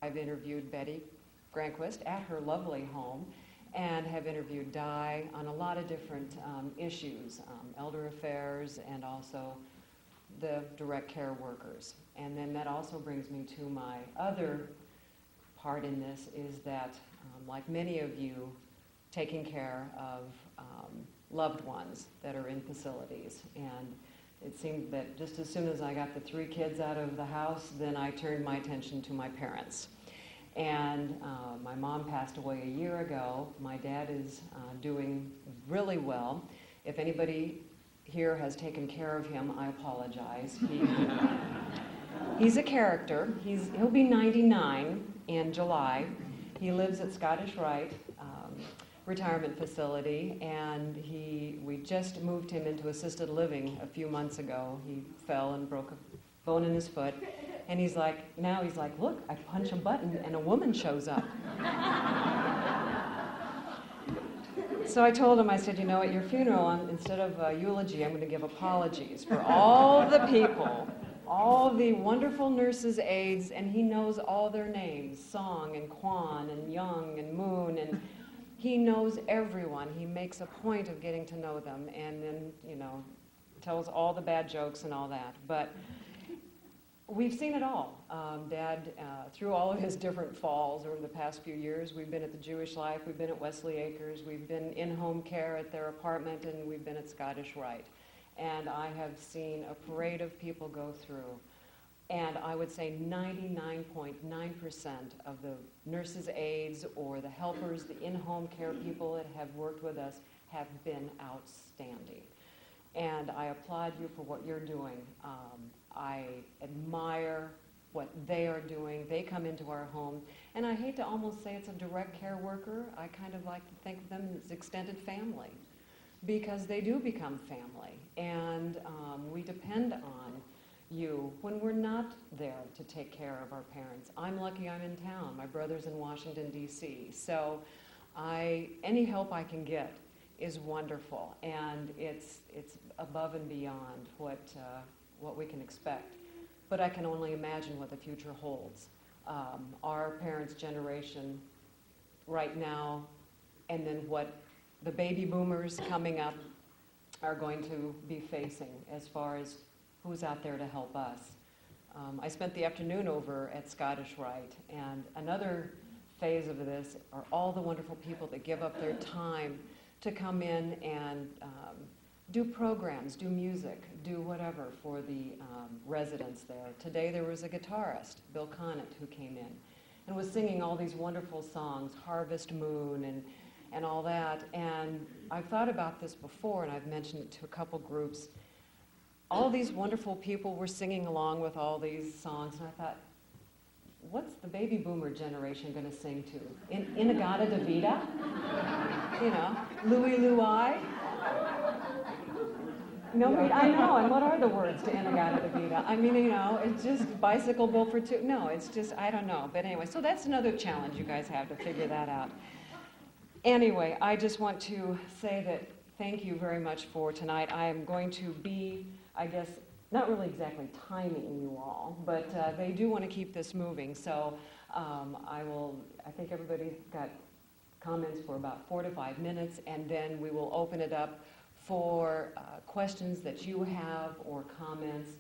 I've interviewed Betty Granquist at her lovely home and have interviewed Di on a lot of different issues, elder affairs and also the direct care workers. And then that also brings me to my other part in this is that, like many of you, taking care of loved ones that are in facilities. And it seemed that just as soon as I got the 3 kids out of the house, then I turned my attention to my parents. And my mom passed away a year ago. My dad is doing really well. If anybody here has taken care of him, I apologize. He's a character. He'll be 99 in July. He lives at Scottish Rite retirement facility, and we just moved him into assisted living a few months ago. He fell and broke a bone in his foot, and now he's like, look, I punch a button and a woman shows up. So I told him, I said, you know, at your funeral, instead of a eulogy, I'm going to give apologies for all the people, all the wonderful nurses' aides, and he knows all their names, Song and Kwan and Young and Moon, and he knows everyone. He makes a point of getting to know them, and then, you know, tells all the bad jokes and all that. But we've seen it all. Dad, through all of his different falls over the past few years, we've been at the Jewish Life, we've been at Wesley Acres, we've been in home care at their apartment, and we've been at Scottish Rite. And I have seen a parade of people go through. And I would say 99.9% of the nurses' aides or the helpers, the in-home care people that have worked with us have been outstanding. And I applaud you for what you're doing. I admire what they are doing. They come into our home. And I hate to almost say it's a direct care worker. I kind of like to think of them as extended family, because they do become family. And we depend on you when we're not there to take care of our parents. I'm lucky I'm in town. My brother's in Washington, D.C. So any help I can get is wonderful, and it's above and beyond what we can expect. But I can only imagine what the future holds. Our parents' generation right now, and then what the baby boomers coming up are going to be facing as far as who's out there to help us. I spent the afternoon over at Scottish Rite, and another phase of this are all the wonderful people that give up their time to come in and do programs, do music, do whatever for the residents there. Today there was a guitarist, Bill Conant, who came in and was singing all these wonderful songs, Harvest Moon and all that. And I've thought about this before, and I've mentioned it to a couple groups. All these wonderful people were singing along with all these songs, and I thought, what's the baby boomer generation going to sing to? Inagata Davida? You know, Louie Louie? No, I know, and what are the words to Inagata Davida? I mean, you know, it's just bicycle built for two. No, it's just, I don't know. But anyway, so that's another challenge you guys have to figure that out. Anyway, I just want to say that thank you very much for tonight. I am going to be, I guess, not really exactly timing you all, but they do want to keep this moving. So I think everybody got comments for about 4 to 5 minutes, and then we will open it up for questions that you have or comments.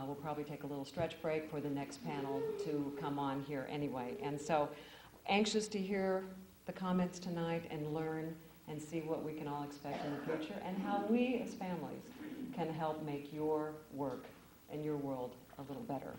We'll probably take a little stretch break for the next panel to come on here anyway. And so anxious to hear the comments tonight and learn and see what we can all expect in the future and how we as families can help make your work and your world a little better.